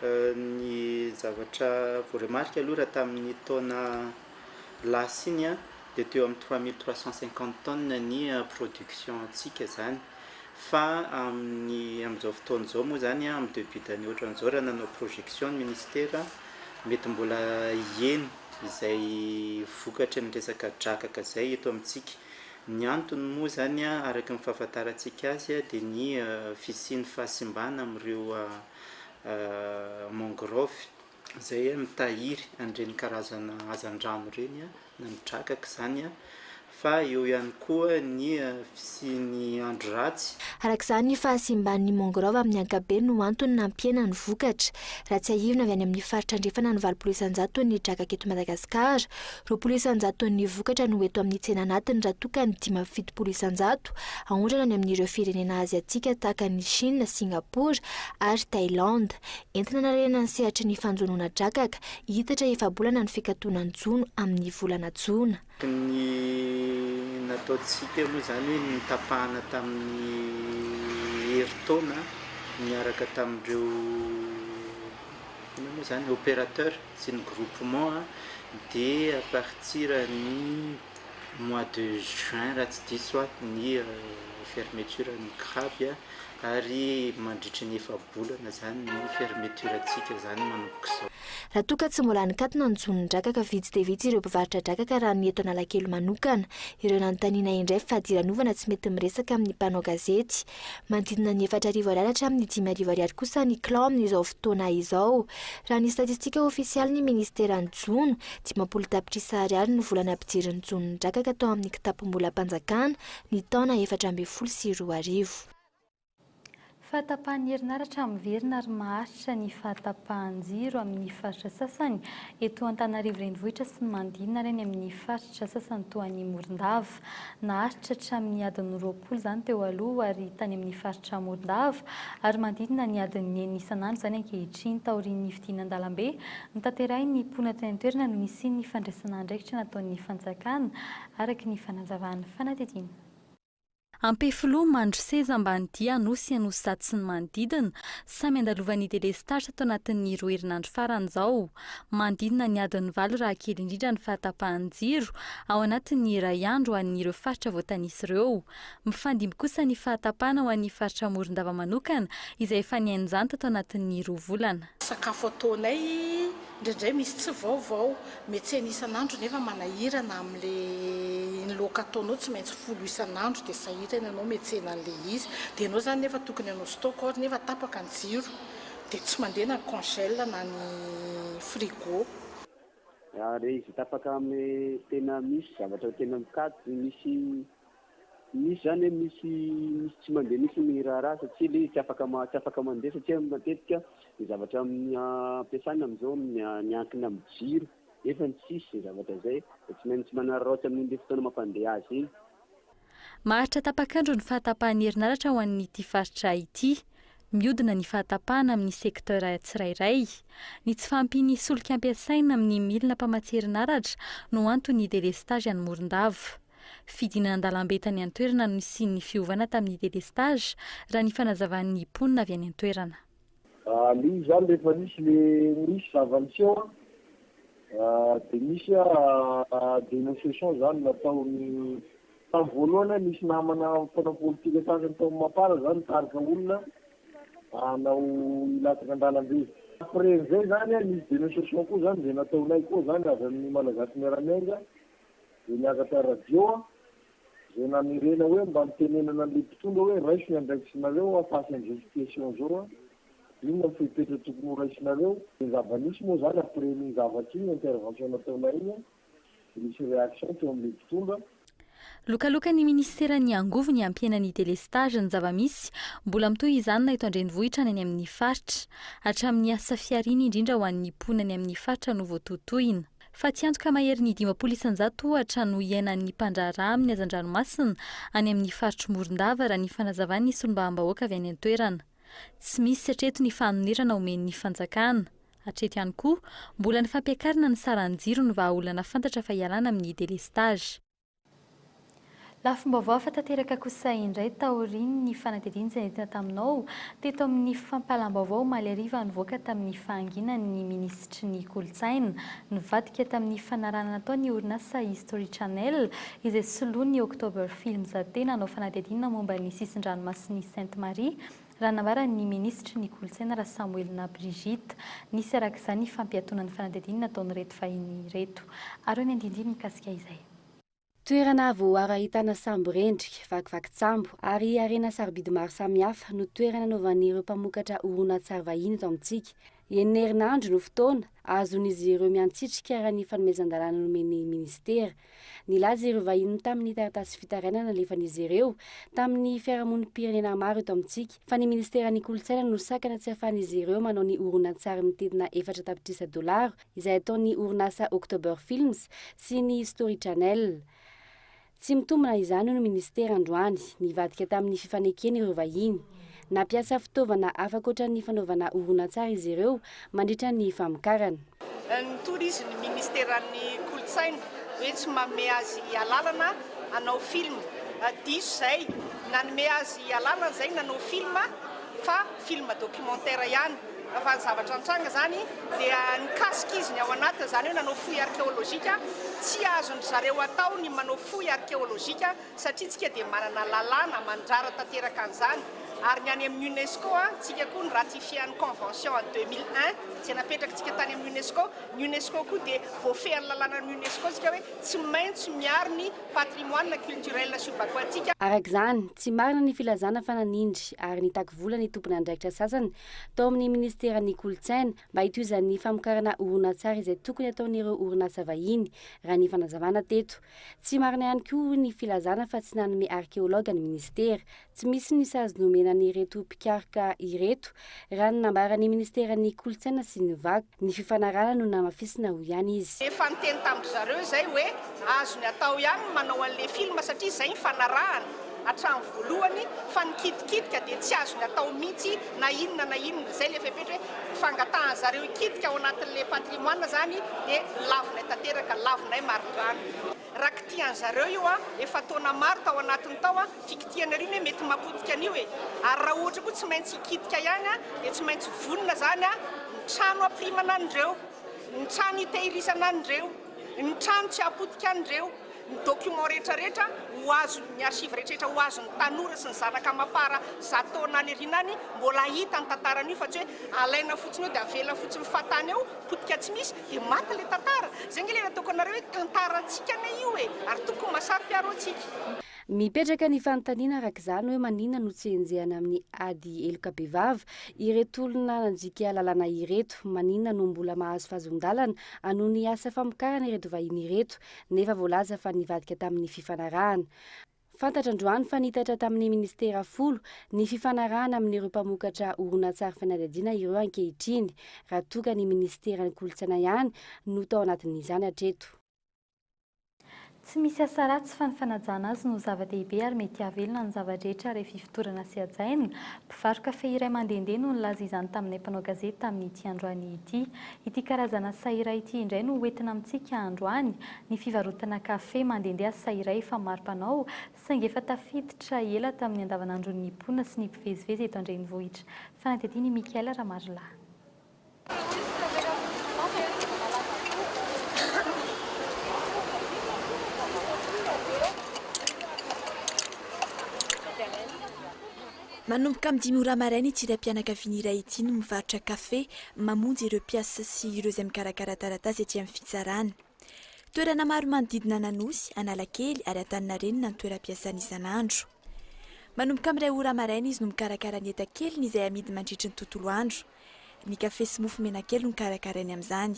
ny zavatra voaremarika aloha raha tamin'ny taona lasa iny dia teo amin'ny 3350 tonnes ny production antsika zany, fa amin'izao fotoana izao moa zany amin'ny début d'année ohatran'izao raha nanao projection ny ministera mety mbola iheny izay vokatra ny resaka drakaka izay eto amintsika. Ny antony moa zany araka ny fahafantarantsika azy dia ny fisian'ny fahasimbana amin'ireo mangrove izay mitahiry an'ireny karazana hazan-drano ireny na ny drakaka izany, fa eo ihany koa ny fisian'ny andro ratsy. Arak'izany ny fahasimban'ny mangrove amin'ny ankapobeny no antony nampiena ny vokatra. Raha tsy aivina avy any amin'ny faritra andrefana ny 20% ny drakaka eto Madagasikara, 20% ny vokatra no eto amin'ny tsena anatiny raha toka ny 50% ahondrana any amin'ireo firenena aziatika tahaka ny Chine, Singapour ary Thailande. Entina narena ny sehatry ny fanjonoana drakaka, hitatra efa-bolana ny fikatona ny Jono amin'ny volana Jona. Ny nataontsika moa zany hoe ny tapahana tamin'ny heritaona miaraka tamin'ireo moa zany opérateur sy ny groupement dia à partir ny mois de juin raha tsy diso ny fermeture ny crabe ary mandritra ny efa-bolana zany ny fermeture antsika zany manomboka izao. Raha toka tsy mbola nikatona ny Jono-drakaka vitsy dia vitsy ireo mpivarotra drakaka raha ny eto Analakely manokana. Ireo nanontaniana indray fa diran'ovana tsy mety miresaka amin'ny mpanao gazety. Manodidina ny 4,000 ariary hatramin'ny 5,000 ariary kosa ny kilao amin'izao fotoana izao. Raha ny statistika ofisialy ny ministeran'ny Jono, 10 tapitrisa ariary ny volana ampidirin'ny Jono-drakaka tao amin'ny kitapom-bola mpanjakana ny taona 2022. Fahatapahan'ny herinaratra miverina ary maharitra ny fahatapahan-jiro amin'ny faritra sasany eto Antananarivo renivohitra sy ny manodidina ireny amin'ny faritra sasany toa ny Morondava. Naharitra hatramin'ny adiny 20 zany teo aloha ary tany amin'ny faritra Morondava ary manodidina ny adiny 9 isanandro zany ankehitriny taorian'ny fidinan-dalambe. Notanterahin'ny mpona teny an-toerana no nisian'ny fandraisana andraikitra nataon'ny fanjakana araka ny fanazavana fanadidina. Ampefiloha mandro seza ambany Anosy, Anosy sy ny manodidina, samy andalovan'ny délestage tao anatin'ny 2 herinandro farany izao. Manodidina ny adiny 8 raha kely indrindra ny fahatapahan-jiro ao anatin'ny iray andro ho an'ireo faritra voatanisy ireo. Mifandimby kosa ny fahatapahana ho an'ny faritra Morondava manokana izay efa nihainjanta tao anatin'ny 2 volana. Sakafo ataonay indraindray misy tsy vaovao, mety isan'andro nefa manahirana amin'le laoka ataonao tsy maintsy 10 isan'andro dia sahirana ianao metsena an'le izy, dia ianao zany nefa tokony hanao stock or nefa tapaka ny jiro dia tsy mandeha na congèle na ny frigo. Ary izy tapaka amin'ny tena misy zavatra tena mikady misy zany misy tsy mandeha misy miraharaha satria le tsy afaka mandeha satria matetika ny zavatra amin'ny ampiasana amin'izao miankina amin'ny jiro efa ny tsisy zavatra izay tsy maintsy manararaotsy amin'ny fotoana mampandeha azy iny. Maharitra tapakandro ny fahatapahan'ny herinaratra ho an'ny ity faritra ity. Miodina ny fahatapahana amin'ny sektora tsirairay. Ny tsy fahampiany solika ampiasaina amin'ny milina mpamatsy herinaratra no antony délestage any Morondava. Fidinana an-dalam-betany an-toerana no misy ny fiovana tamin'ny délestage raha ny fanazavan'ny mponina avy any an-toerana. Ny zany rehefa misy zavamiseo dia misy dénonciation zany nataony tamin'ny voalohany misy namana mpana politika sasany tao mapara zany tarika olona anao ilatsaka an-dalambe. Après zay zany misy dénonciation koa zany dia nataonay koa zany avy amin'ny malagasy miaramianga dia niakatra radio zay namirena hoe mba mitenenana le mpitondra hoe raiso ny andraikisinareo afasy investigation zao inona ny fepetra tokony ho raisinareo. Ny zava-misy moa zany après ny zavatra iny intervention nataonay iny misy réaction teo amin'le mpitondra. Lokaloka ny ministeran'ny angovo ny ampienany délestage ny zava-misy mbola mitohy izany na eto an-drenivohitra ny amin'ny faritra hatramin'ny asa fiariana indrindra ho an'ny mponany amin'ny faritra no voatotohina. Fa tsy antoka mahery ny 500 ohatra no iainan'ny mpandraharaha amin'ny hazan-dranomasina any amin'ny faritra Morondava raha ny fanazavan'ny solombavambahoaka avy any an-toerana. Tsy misy hatreto ny fanonirana omen'ny fanjakana. Hatreto ihany koa mbola ny fampiakarana ny saran-jiro no vahaolana fantatra fa ialana amin'ny délestage. Lafim-baovao afa-tanteraka kosa indray taoriny ny fanadihadiana izay entina taminao teto amin'ny fampalam-baovao omaly hariva nivoaka tamin'ny fahanginan'ny ministry ny kolotsaina nivadika tamin'ny fanarahana nataony orinasa History Channel izay soloany October Films tena hanao fanadihadiana momba ny sisin-dranomasin'i Sainte-Marie raha nambarany ministry ny kolotsaina raha Samuelina Brigitte. Nisy araka izany fampiatonany fanadihadiana nataony reto fahiny reto. Ary ny andindiny mikasika izay. Toerana voara ahitana sambo rendrika, vakivaky-tsambo ary arena sarobidy maro samihafa no toerana novan'ireo mpamokatra horonan-tsary vahiny eto amintsika. Enina herinandro no fotoana azon'izy ireo miantsitrika raha ny fanomezan-dalàna nomen'ny ministera. Nilaza ireo vahiny tamin'ny taratasy fitarainana alefan'izy ireo tamin'ny fiarahamonim-pirenena maro eto amintsika fa ny ministeran'ny kolotsaina no sakana tsy ahafahan'izy ireo manao ny horonan-tsary mitedina $400 izay ataon'ny orinasa October Films sy ny History Channel. Tsy mitombona izany no ministera androany nivadika tamin'ny fifanekeny ireo vahiny. Nampiasa fitaovana afakoatra ny fanaovana horonan-tsary izy ireo mandritra ny famokarana. Nitory izy ny ministeran'ny kolotsaina hoe tsy manome azy alalana hanao film. Diso zay nanome azy alalana zay nanao film fa film documentaire ihany. Fa ny zavatra antranga zany dia nikasika izy ny ao anatiny zany hoe nanao foy archéologique tsy azony zareo atao ny manao foy archéologique satria tsika dia manana lalàna mandrara tanteraka an'izany. Ary ny any amin'ny UNESCO tsika koa ny ratifian'ny convention en 2001 tsy napetraka tsika tany amin'ny UNESCO. Ny UNESCO koa dia voafehan'ny lalàna ny UNESCO tsika hoe tsy maintsy miaro ny patrimoine culturel subaquatique. Arak'izany tsy marina ny filazana fananindry ary nitaky vola ny tompony andraikitra sasany tao amin'ny ministeran'ny kolotsaina mba hitohizan'ny famokarana horonan-tsary izay tokony ataon'ireo orinasa vahiny raha ny fanazavana teto. Tsy marina ihany koa ny filazana fa tsy nanome archéologue ny ministera. Tsy misy ny sazy nomena ny ireto mpikarika ireto raha ny nambaran'ny ministeran'ny kolotsaina sy ny vaky ny fifanarahana no namafisina ho ihany izy. Efa niteny tamin'ny zareo zay hoe azony atao ihany manao an'le film satria zay ny fanarahana hatramin'ny voalohany fa nikitikitika dia tsy azony atao mihitsy na inona zay le fepetra hoe fangatahan zareo ikitika ao anatin'le patrimoine zany dia lavinay tanteraka lavinay marindrano. Raha kitihan zareo io efa taona maro tao anatiny tao fikitiana riny hoe mety mapotika an'io e. Ary raha ohatra koa tsy maintsy ikitika ihany dia tsy maintsy vonona zany ny trano amprimana an'ireo, ny trano hitehirizana an'ireo, ny trano tsy apotika an'ireo, ny document rehetrarehetra ho azo ny archive rehetrarehetra ho azo ny tanora sy ny zanaka mapara zataona any arinany mbola hita ny tantaran'io fa tsy hoe alaina fotsiny eo dia avela fotsiny fatany eo potika tsy misy dia maty le tantara. Zay nge lena tokonareo hoe tantarantsika ne io e ary tokony masarika aro antsika. Mipetraka ny fanontaniana arak'izany hoe manina no tsy enjehana amin'ny ady eloka be vava ireto olona nanjika lalàna ireto, manina no mbola mahazo fahazon-dalana anoho ny asa famokarana ireto vahiny ireto nefa voalaza fa nivadika tamin'ny fifanarahana. Fantatra androany fa nitatra tamin'ny ministera 10 ny fifanarahana amin'ireo mpamokatra horonan-tsary fanadihadiana ireo ankehitriny raha toka ny ministeran'ny kolotsaina ihany no tao anatin'izany hatreto. tsy misy asa ratsy fa ny fanajana azy no zava-dehibe ary mety avelona ny zava-drehetra rehefa fifotorana sy hajaina. Mpivarotra kafe iray mandehandeha no nilaza izany taminay mpanao gazety tamin'ity androany ity. Ity karazana sahiray ity indray no hoentina amintsika androany. Ny fivarotana kafe mandehandeha sahiray efa maro mpanao saingy efa tafiditra ela tamin'ny andavanandron'ny mponina sy ny mpivezivezy eto an-drenivohitra. Fanatety ny Mikaela Ramarila. Manomboka amin'ny 10 ora maraina ity raim-pianakaviana iray ity no mivarotra kafe mamonjy ireo mpiasa sy ireo izay mikarakara taratasy ety amin'ny fitsarana. Toerana maro manodidina Nanosy, Analakely ary Antaninarenina ny toeram-piasany isan'andro. Manomboka amin'ray ora maraina izy no mikarakara ny entan-keliny izay amidy mandritra ny tontolo andro. Ny kafe sy mofo menakely no mikarakarany amin'izany.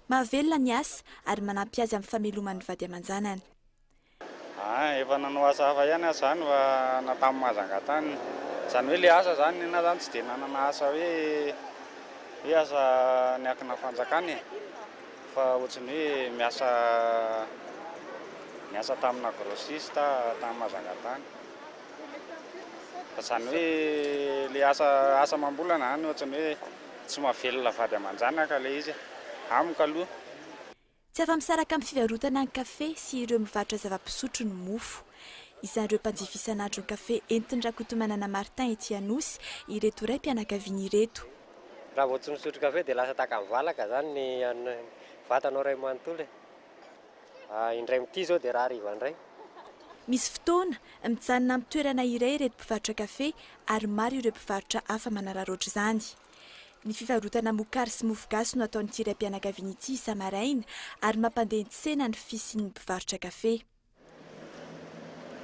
Mahavelona ny asa ary manampy azy amin'ny fameloman'ny vady aman-janany. Efa nanao asa hafa ihany zany fa natamin'ny Mahazangatany. Zany hoe le asa zany na zany tsy dia nanana asa hoe asa niakina fanjakany fa ohatrany hoe miasa tamina grossiste tamin'ny Mahazangatany. Zany hoe le asa mambolana any ohatrany hoe tsy mahavelona vady aman-janaka le izy amiko aloha. Tsy afa-misaraka amin'ny fivarotana ny kafe sy ireo mivarotra zava-pisotro ny mofo. Isan'ireo mpanjifa isan'andro ny kafe entin'ny Rakotomanana Martin ety Anosy ireto raim-pianakaviana ireto. Raha vao tsy misotro kafe dia lasa taka mivalaka zany ny vatanao iray manontolo. Indray mity zao dia raha hariva indray. Misy fotoana mijanona amin'ny toerana iray ireto mpivarotra kafe ary maro ireo mpivarotra hafa manararaotra izany. Ny fivarotana mokary sy mofogasy no ataon'ity raim-pianakaviana ity isa-maraina ary mampandeha tsena ny fisian'ny mpivarotra kafe.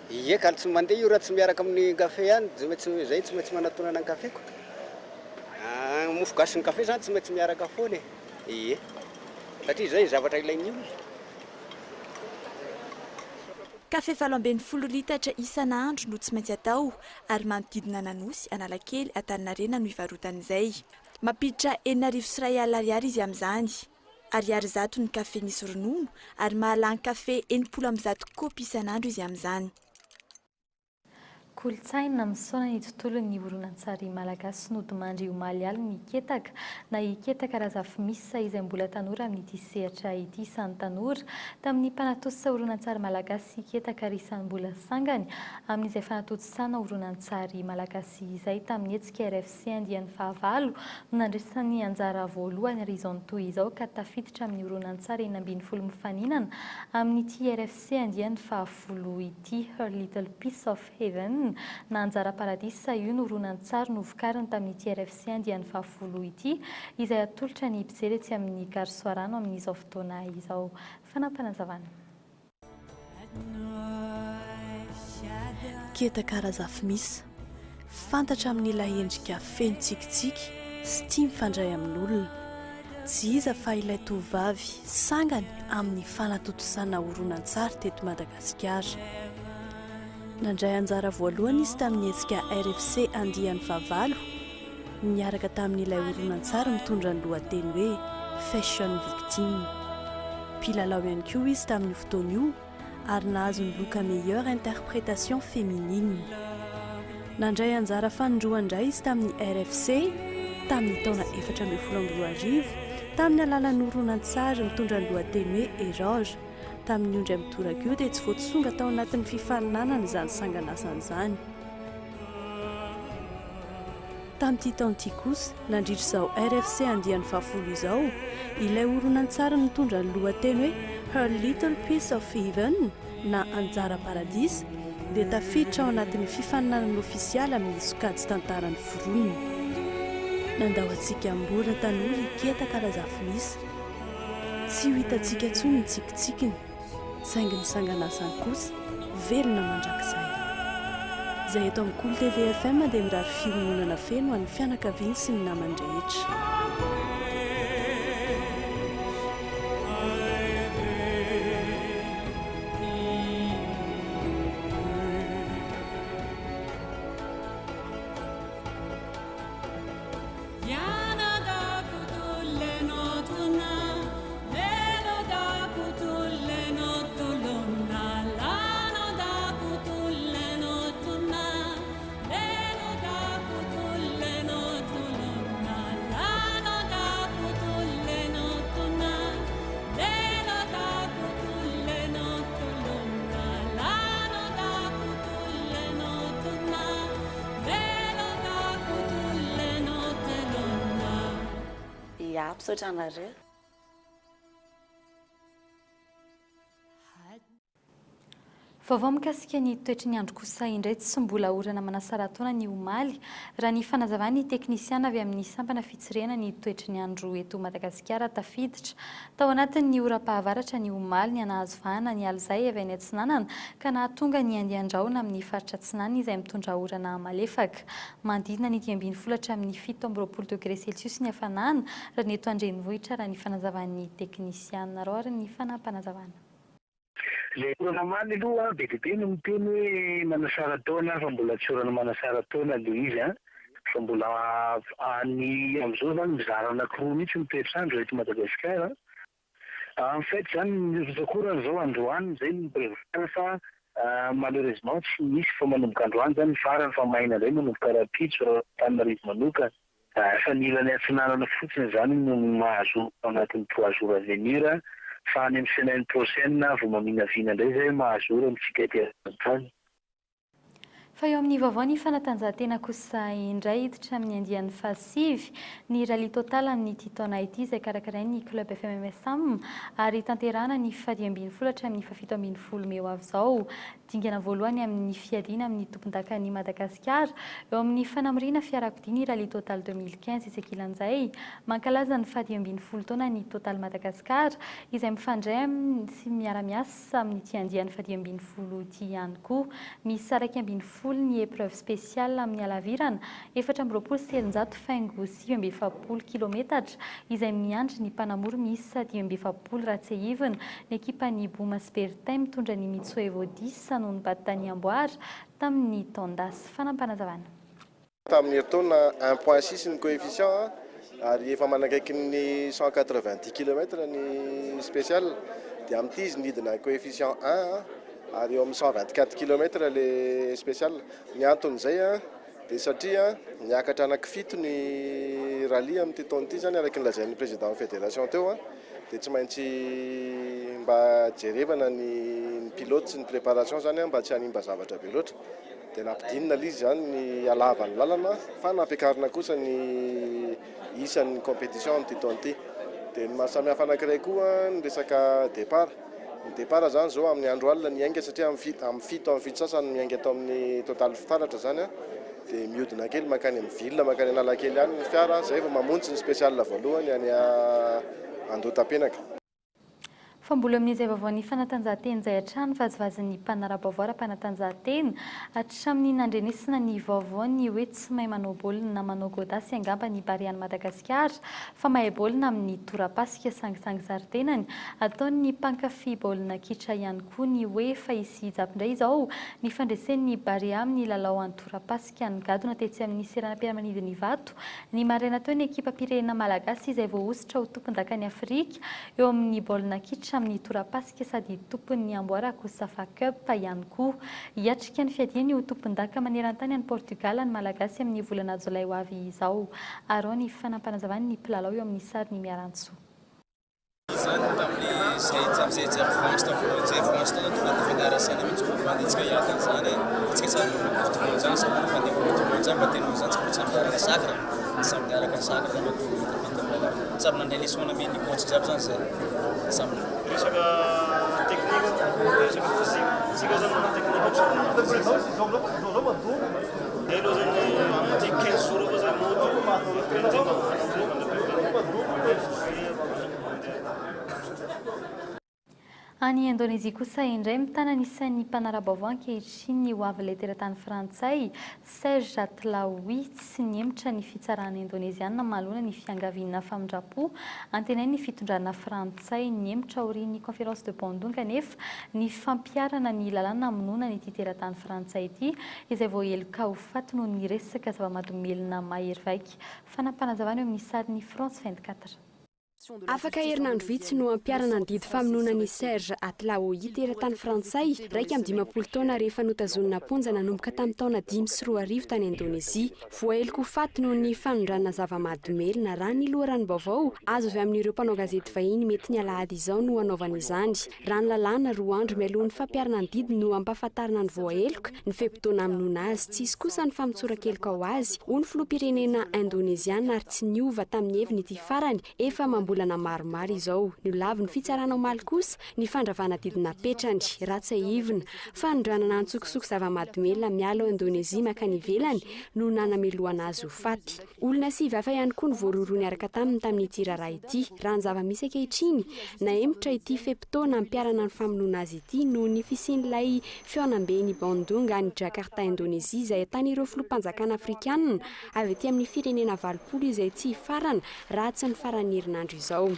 Ie, ka tsy mandeha io raha tsy miaraka amin'ny kafe ihany, zay tsy maintsy manatonana ny kafeko. Mofogasy ny kafe zany tsy maintsy miaraka foana. Ie, satria zay zavatra ilain'io. Kafe 7.20 litatra isan'andro no tsy maintsy atao ary manodidina Nanosy, Analakely, Antaninarenina no ivarotan'izay. Mampiditra 4,1 ariary izy amin'izany. Ariary zato ny kafe misy ronono ary mahalany kafe 700 kopy isan'andro izy amin'izany. Kolotsaina misaona ny tontolon'ny horonan-tsary malagasy nodimandry Omalialy miketaka na iketaka razafimisa izay mbola tanora amin'ity sehatra ity isan'ny tanora tamin'ny mpanatosisa horonan-tsary malagasy iketaka risan'ny mbola sangany amin'izay fanatosisana horonan-tsary malagasy izay tamin'ny hetsika RFC andian'ny fahavalo no nandresany anjara voalohany rizon toy izao ka tafiditra amin'ny horonan-tsary 12 mifaninana amin'ity RFC andian'ny fahavolo ity Her Little Piece of Heaven na anjara paradisa io no horonan-tsary no vokariny tamin'ity RFC andian'ny fahavolo ity izay atolotra ny mpijery etsy amin'ny Garosoarano amin'izao fotoana izao. Fanampanazavana. Ketaka razafimisa fantatra amin'ilay endrika feno tsikitsiky sy tia mifandray amin'olona. Tsy iza fa ilay tovovavy sangany amin'ny fanatotosana horonan-tsary teto Madagasikara. Nandray anjara voalohany izy tamin'ny hetsika RFC andian'ny fahavalo, niaraka tamin'ilay horonan-tsary mitondra ny lohateny hoe Fashion Victime. Mpilalao ihany koa izy tamin'ny fotoana io ary nahazo ny loka meilleure interprétation féminine. Nandray anjara fanindroan-dray izy tamin'ny RFC tamin'ny taona 2012 tamin'ny alalan'ny horonan-tsary mitondra ny lohateny hoe Eroge. Tamin'ny ondry amin'ny toraka io dia tsy voatsonga tao anatin'ny fifaninanana izany sanganasana izany. Tamin'ity taon'ity kosa nandritra izao RFC andian'ny fahavolo izao, ilay horonan-tsary mitondra ny lohateny hoe Her Little Piece of Heaven na anjara paradisa dia tafiditra ao anatin'ny fifaninanana ofisialy amin'ny sokajy tantaran'ny foronina. Nandao antsika mbola tanora iketaka razafimisa. Tsy ho hitantsika intsony ny tsikitsikiny. Saingy ny sanganasany kosa velona mandrakizay. Izay eto amin'ny Kolo TV FM mandeha mirary fihomonana feno ho an'ny fianakaviana sy ny namany rehetra. mampisaotra anareo. Vaovao mikasika ny toetry ny andro kosa indray tsy mbola orana manasara taona ny omaly raha ny fanazavany teknisiana avy amin'ny sampana fitsirena ny toetry ny andro eto Madagasikara tafiditra. Tao anatin'ny ora-pahavaratra ny omaly ny anahazo vahana ny alzay avy any Atsinanana ka nahatonga ny andian-drahona amin'ny faritra Atsinanana izay mitondra orana malefaka. Manodidina ny 10 hatramin'ny 17 degré celsius ny hafanana raha ny eto andrenivohitra raha ny fanazavan'ny teknisiana ary ny fanampanazavana. Ilay orana maly aloha be dia be no miteny hoe manasara taona fa mbola tsy orana manasara taona ilay izy fa mbola any amin'izao zany mizara anankiroa mihitsy ny toetr'andro eto Madagasikara. En fait zany nyrosakorana zao androany izay ny prévoit fa malheureusement tsy misy fa manomboka androany zany farany fa maina indray manomboka rapitso Antananarivo manokana. Fa ny ilany Atsinanana fotsiny zany no mahazo ao anatin'ny 3 jours à venir. Fa any amin'ny semaine prochaine vao maminavina indray izay mahazo ora amintsika etỳ an-tany. Fa eo amin'ny vaovao ny fanatanjahantena kosa indray hiditra amin'ny andian'ny fahasivy ny rally total amin'ny ity taona ity izay karakarain'ny club FMMSAM ary tanterahana ny 17 hatramin'ny 17 meo avy izao. Dingana voalohany amin'ny fiadiana amin'ny tompon-dakan'i Madagasikara eo amin'ny fanamorina fiarakodia ny rally total 2015 isekilan'izay mankalaza ny 17 taona ny total Madagasikara izay mifandray sy miara-miasa amin'ity andian'ny 17 ity ihany koa. Misy araky 17 ny épreuve spéciale amin'ny alavirana 4,770 kilometatra izay miandry ny mpanamory misy 10 raha tsy hivina ny ekipan'ny Boma Spertin mitondra ny Mitsoevo 10 noho ny Batany Amboara tamin'ny taon-dasy fanampanazavana. Tamin'ny herintaona 1.6 ny coefficient ary efa manakaiky ny 190 km ny spécial dia amin'ity izy nidina coefficient 1 ary eo amin'ny 124 km le spécial. Ny anton'izay dia satria niakatra anankifito ny rally amin'ity taon'ity zany araky nylazain'ny président fédération teo dia tsy maintsy mba jerevana ny pilote sy ny préparation zany mba tsy hanimba zavatra be loatra. Dia nampidinina lizy zany ny alavany lalana fa nampiakarina kosa ny isan'ny compétition amin'ity taon'ity. Dia ny mahasamihafa anankiray koa ny resaka départ. Ny départ zany zao amin'ny andro alina ny aingana satria amin'ny fito sasany miainga atao amin'ny total fitaratra zany dia mihodina kely makany amin'ny ville makany Analakely any ny fiara zay vao mamontsy ny spécial voalohany any Andotapenaka. Fa mbola amin'izay vaovao ny fanatanjahantena izay hatrany vazivazin'ny mpanarabaovao ara-panatanjahantena hatramin'ny nandrenesina ny vaovao ny hoe tsy mahay manao baolina na manao godasy angamba ny Bariany Madagasikara fa mahay baolina amin'ny torapasika sangisangy zaridainany ataon'ny mpankafy baolina kitra ihany koa ny hoe fa isy japindray izao ny fandresen'ny Barea amin'ny lalao any torapasika ny gadona tetsy amin'ny seranam-piaramanidiny Ivato ny maraina tao ny ekipa pirenena malagasy izay voahositra ho tompon-dakany Afrika eo amin'ny baolina kitra amin'ny torapasika sady tompon'ny Amboara Kosafa Cup ihany koa. Hiatrika ny fiadiany ho tompon-daka maneran-tany any Portugal ny malagasy amin'ny volana Jolay ho avy izao. Arao ny fanampanazavany ny mpilalao eo amin'ny sary ny miarantsoa. Zany tamin'ny zay France tamin'izay France tanaty federasiana mihitsy mandehantsika hiatany zany tsika tsara tournois zany samy mandeha tournois zany mba tena zany tsy samy miaraka sacre samy miaraka sacre samy nandray leçon ame ny coach jiaby zany zay samy resaka technique resaka physique tsika zany mana technique physique elo zany amty 15 jours avao zany moto après nzay Any Indonésia kosa indray mitana anisan'ny mpanarabaovao ankehitriny ho avy ilay teratany Frantsay Serge Atlaoui tsy niemitra ny fitsarana indonésiana mahalona ny fiangaviana famindrapo antenainy ny fitondrana Frantsay niemitra aorian'ny conférence de Bandung kanefa ny fampiarana ny lalàna amonoana n'ity teratany Frantsay ity izay vao eloka ho faty noho ny resaka zava-mahadomelina mahery vaika. Fanampanazavana eo amin'ny sarin'ny France 24. afaka herinandro vitsy no ampiarana andidy famonoana Serge Atlaoui teratany Frantsay raika amin'ny 20 taona rehefa notazonina ponja nanomboka tamin'ny taona 2024 tany Indonezia. Voaeloko faty noho ny fanondrana zava-mahadomelina raha ny loharanom-baovao azo avy amin'ireo mpanao gazety vahiny mety ny alahady izao no anaovana izany. Raha ny lalàna 2 andro mialohan'ny fampiarana andidy no ampahafantarana ny voaeloko ny fehim-potoana amonoana azy, tsy isy kosa ny famitsorakely-ka ho azy. Ho ny filoham-pirenena Indoneziana ary tsy niova tamin'ny heviny ity farany efa mambolana maromaro izao. Ny lavy ny fitsarana omaly kosa ny fandravana didina petrany ratsy ivina fanondranana antsokosoko zava-mahadomelina miala ao Indonezia makany ivelany no nanameloana azy ho faty. Olona 7 hafa ihany koa ny voaroroa niaraka tamin'ny tirara ity. Raha ny zava-misy ankehitriny na emitra ity fehim-potoana ampiarana ny famonoana azy ity no ny fisian'ilay fionam-beny Bandung any Jakarta Indonezia izay ahitan'ireo filoham-panjakana afrikanina avy ety amin'ny firenena 20 izay tsy farana raha tsy ny farany herinandro izao.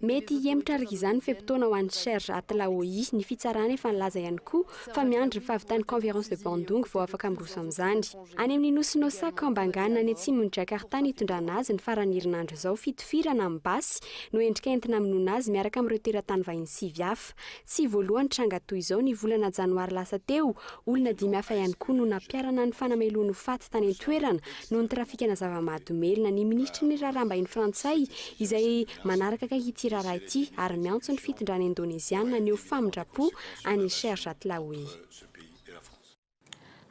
Mety emitra araka izany fehim-potoana ho an'ny Serge Atlaoui ny fitsarana efa nilaza ihany koa fa miandry ny fahavitany conférence de Bandung vao afaka miroso amin'izany. Any amin'ny nosy Osaka Ambangana any atsimon'ny Jakarta nitondrana azy ny farany herinandro izao fitifirana amin'ny basy no endrika entina amonoana azy miaraka amin'ireo teratany vahiny 7 hafa. Tsy voalohany tranga toy izao ny volana janoary lasa teo, olona 5 hafa ihany koa no nampiarana ny fanameloana ho faty tany an-toerana noho ny trafikana zava-mahadomelina. Ny ministry ny raharaham-bahiny Frantsay izay manaraka ity raha ity ary miantso ny fitondrana Indoneziana ny famindrapo any Serge Atlaoui.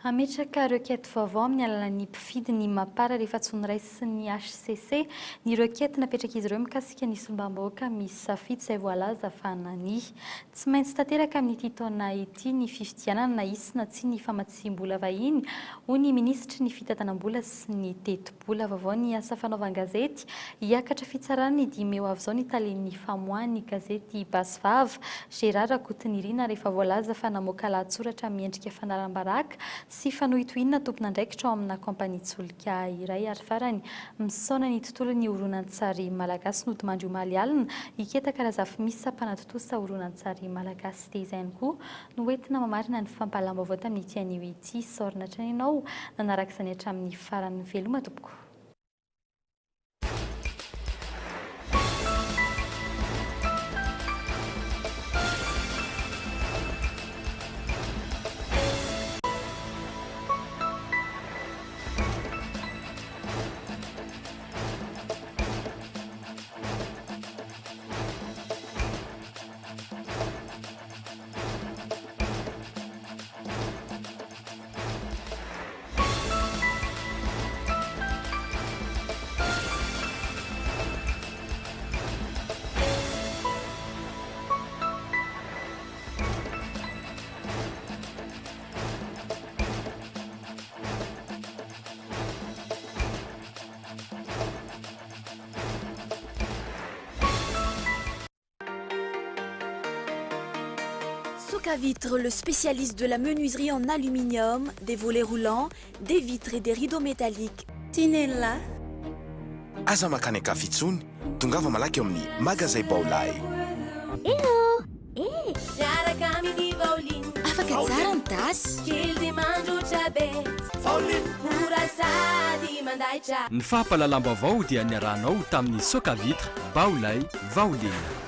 Ametraka requête vaovao amin'ny alalan'ny mpifidy ny mapara rehefa tson'iray sy ny HCC ny requête napetraka izy ireo mikasika ny solombavam-bahoaka misy safidy izay voalaza fa nany. Tsy maintsy tanteraka amin'ity taona ity ny fifidianana na isy na tsy ny famatsiam-bola vahiny ho ny ministry ny fitantanam-bola sy ny teti-bola. Vaovao ny asa fanaovan-gazety hiakatra fitsarana ny 5 eo avy izao ny talen'ny famoahany gazety Basivava Gérard Rakotonirina rehefa voalaza fa namoaka lahatsoratra miendrika fanaram-baraka sy fanohitohinana tompona andraikitra ao amina kompania tsolika iray ary farany misaona ny tontolo ny horonan-tsary malagasy no tomandry omaly alina iketa karazafy misy sampanatotosa horonan-tsary malagasy. Dia izay ihany koa no entina mamarina ny fampahalam-baovao tamin'ity anio ity. Saorina hatrany ianao nanaraka izany hatramin'ny farany veloma tompoko. Socavitre, le spécialiste de la menuiserie en aluminium, des volets roulants, des vitres et des rideaux métalliques. Tinella. Aza makany akafitsony, tongava malaky eo amin'ny magazay Baolay. Afaka tsara ny tasy. Ny fahampalalam-baovao dia niarahanao tamin'ny Socavitre, Baolay, Vaolina.